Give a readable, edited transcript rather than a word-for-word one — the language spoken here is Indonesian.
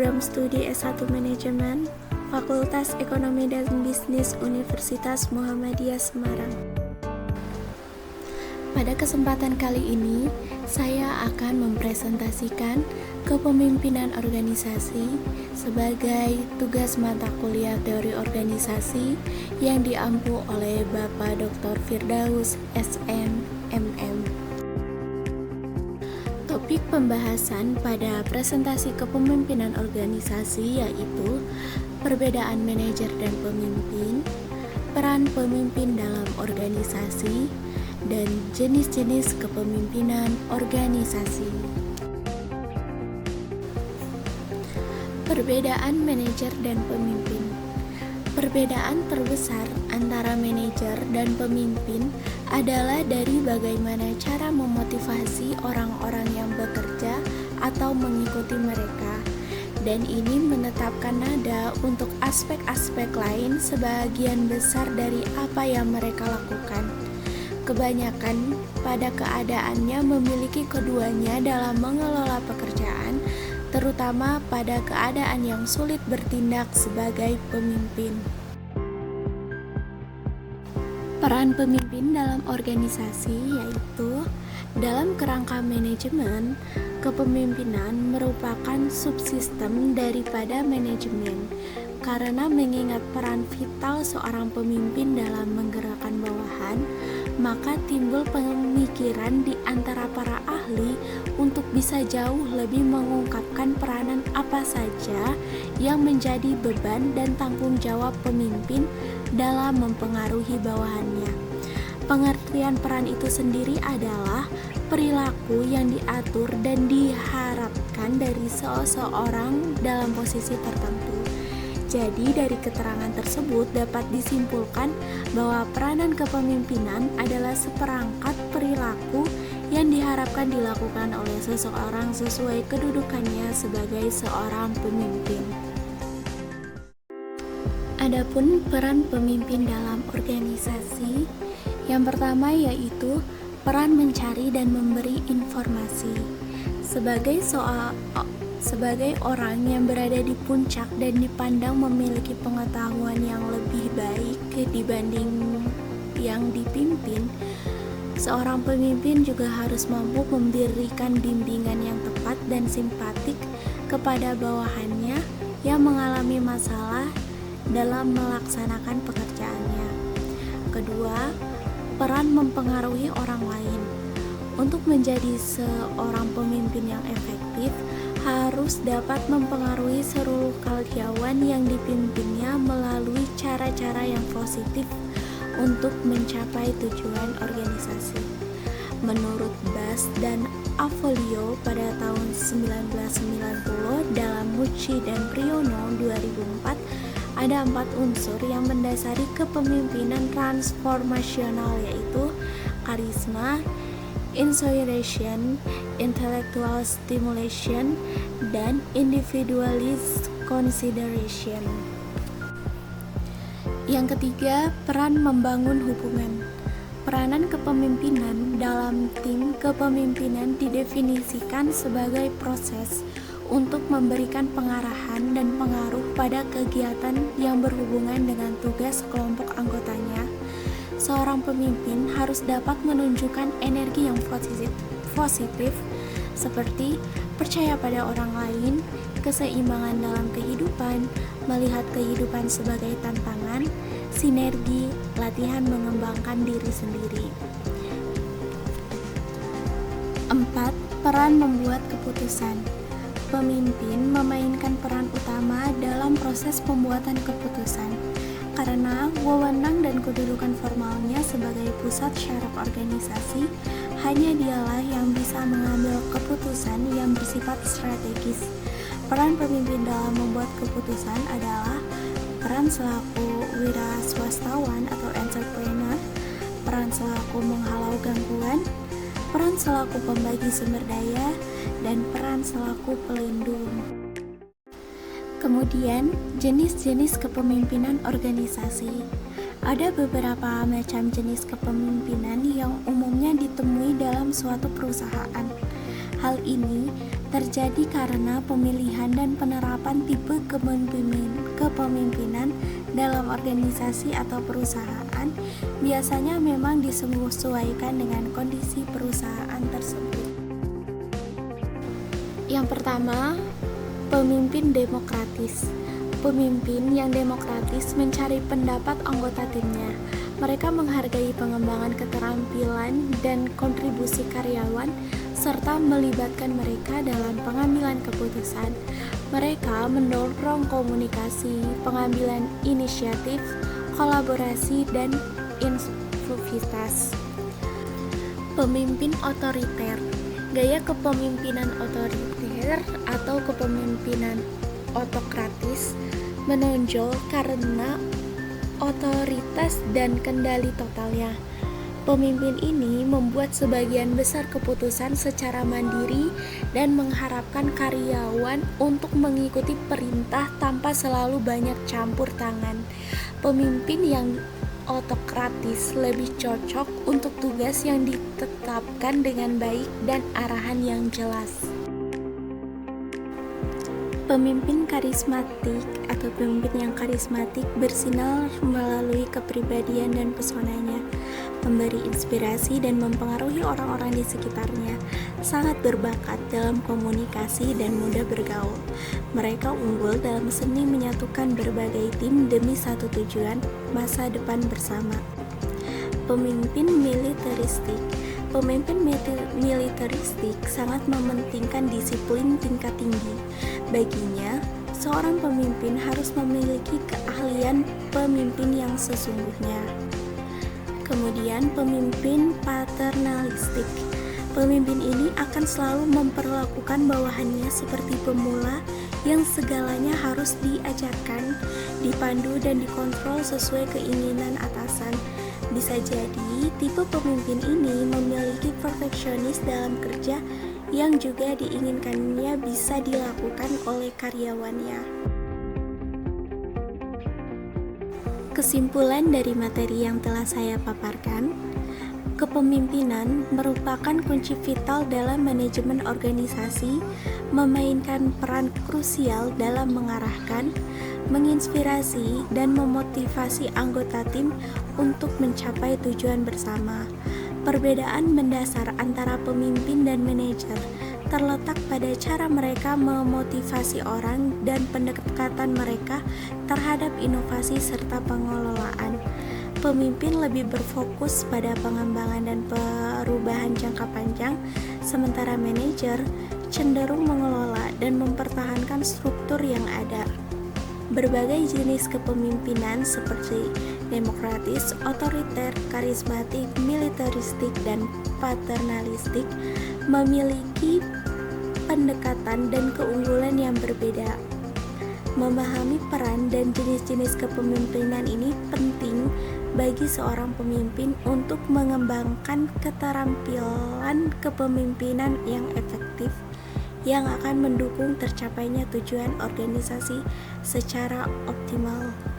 Program Studi S1 Manajemen, Fakultas Ekonomi dan Bisnis Universitas Muhammadiyah Semarang. Pada kesempatan kali ini, saya akan mempresentasikan kepemimpinan organisasi sebagai tugas mata kuliah teori organisasi yang diampu oleh Bapak Dr. Firdaus SM, MM. Topik pembahasan pada presentasi kepemimpinan organisasi yaitu perbedaan manajer dan pemimpin, peran pemimpin dalam organisasi, dan jenis-jenis kepemimpinan organisasi. Perbedaan manajer dan pemimpin. Perbedaan terbesar antara manajer dan pemimpin adalah dari bagaimana cara memotivasi orang-orang yang bekerja atau mengikuti mereka, dan ini menetapkan nada untuk aspek-aspek lain sebagian besar dari apa yang mereka lakukan. Kebanyakan pada keadaannya memiliki keduanya dalam mengelola pekerjaan, terutama pada keadaan yang sulit bertindak sebagai pemimpin. Peran pemimpin dalam organisasi yaitu dalam kerangka manajemen, kepemimpinan merupakan subsistem daripada manajemen. Karena mengingat peran vital seorang pemimpin dalam menggerakkan bawahan, maka timbul pemikiran di antara para ahli untuk bisa jauh lebih mengungkapkan peranan apa saja yang menjadi beban dan tanggung jawab pemimpin dalam mempengaruhi bawahannya. Pengertian peran itu sendiri adalah perilaku yang diatur dan diharapkan dari seseorang dalam posisi tertentu. Jadi dari keterangan tersebut dapat disimpulkan bahwa peranan kepemimpinan adalah seperangkat perilaku yang diharapkan dilakukan oleh seseorang sesuai kedudukannya sebagai seorang pemimpin. Adapun peran pemimpin dalam organisasi, yang pertama yaitu peran mencari dan memberi informasi. Sebagai orang yang berada di puncak dan dipandang memiliki pengetahuan yang lebih baik dibanding yang dipimpin, seorang pemimpin juga harus mampu memberikan bimbingan yang tepat dan simpatik kepada bawahannya yang mengalami masalah dalam melaksanakan pekerjaannya. Kedua, peran mempengaruhi orang lain. Untuk menjadi seorang pemimpin yang efektif, harus dapat mempengaruhi seluruh karyawan yang dipimpinnya melalui cara-cara yang positif untuk mencapai tujuan organisasi. Menurut Bass dan Avolio pada tahun 1990 dalam Mucci dan Priyono 2004, ada 4 unsur yang mendasari kepemimpinan transformasional yaitu karisma, inspiration, intellectual stimulation, dan individualist consideration. Yang ketiga, peran membangun hubungan. Peranan kepemimpinan dalam tim kepemimpinan didefinisikan sebagai proses untuk memberikan pengarahan dan pengaruh pada kegiatan yang berhubungan dengan tugas kelompok anggotanya. Seorang pemimpin harus dapat menunjukkan energi yang positif seperti percaya pada orang lain, keseimbangan dalam kehidupan, melihat kehidupan sebagai tantangan, sinergi, latihan mengembangkan diri sendiri. 4. Peran membuat keputusan. Pemimpin memainkan peran utama dalam proses pembuatan keputusan. Karena wewenang dan kedudukan formalnya sebagai pusat syaraf organisasi, hanya dialah yang bisa mengambil keputusan yang bersifat strategis. Peran pemimpin dalam membuat keputusan adalah peran selaku wira swastawan atau entrepreneur, peran selaku menghalau gangguan, peran selaku pembagi sumber daya, dan peran selaku pelindung. Kemudian, jenis-jenis kepemimpinan organisasi. Ada beberapa macam jenis kepemimpinan yang umumnya ditemui dalam suatu perusahaan. Hal ini terjadi karena pemilihan dan penerapan tipe kepemimpinan dalam organisasi atau perusahaan biasanya memang disesuaikan dengan kondisi perusahaan tersebut. Yang pertama, pemimpin demokratis. Pemimpin yang demokratis mencari pendapat anggota timnya. Mereka menghargai pengembangan keterampilan dan kontribusi karyawan serta melibatkan mereka dalam pengambilan keputusan. Mereka mendorong komunikasi, pengambilan inisiatif, kolaborasi, dan inklusivitas. Pemimpin otoriter. Gaya kepemimpinan otoriter atau kepemimpinan otokratis menonjol karena otoritas dan kendali totalnya. Pemimpin ini membuat sebagian besar keputusan secara mandiri dan mengharapkan karyawan untuk mengikuti perintah tanpa selalu banyak campur tangan. Pemimpin yang otokratis lebih cocok untuk tugas yang ditetapkan dengan baik dan arahan yang jelas. Pemimpin karismatik atau pemimpin yang karismatik bersinar melalui kepribadian dan pesonanya, memberi inspirasi dan mempengaruhi orang-orang di sekitarnya, sangat berbakat dalam komunikasi dan mudah bergaul. Mereka unggul dalam seni menyatukan berbagai tim demi satu tujuan, masa depan bersama. Pemimpin militeristik. Pemimpin militeristik sangat mementingkan disiplin tingkat tinggi. Baginya, seorang pemimpin harus memiliki keahlian pemimpin yang sesungguhnya. Kemudian, pemimpin paternalistik. Pemimpin ini akan selalu memperlakukan bawahannya seperti pemula yang segalanya harus diajarkan, dipandu, dan dikontrol sesuai keinginan atasan. Bisa jadi, tipe pemimpin ini memiliki perfeksionis dalam kerja yang juga diinginkannya bisa dilakukan oleh karyawannya. Kesimpulan dari materi yang telah saya paparkan, kepemimpinan merupakan kunci vital dalam manajemen organisasi, memainkan peran krusial dalam mengarahkan, menginspirasi, dan memotivasi anggota tim untuk mencapai tujuan bersama. Perbedaan mendasar antara pemimpin dan manajer terletak pada cara mereka memotivasi orang dan pendekatan mereka terhadap inovasi serta pengelolaan. Pemimpin lebih berfokus pada pengembangan dan perubahan jangka panjang, sementara manajer cenderung mengelola dan mempertahankan struktur yang ada. Berbagai jenis kepemimpinan seperti demokratis, otoriter, karismatik, militeristik, dan paternalistik memiliki pendekatan dan keunggulan yang berbeda. Memahami peran dan jenis-jenis kepemimpinan ini penting bagi seorang pemimpin untuk mengembangkan keterampilan kepemimpinan yang efektif yang akan mendukung tercapainya tujuan organisasi secara optimal.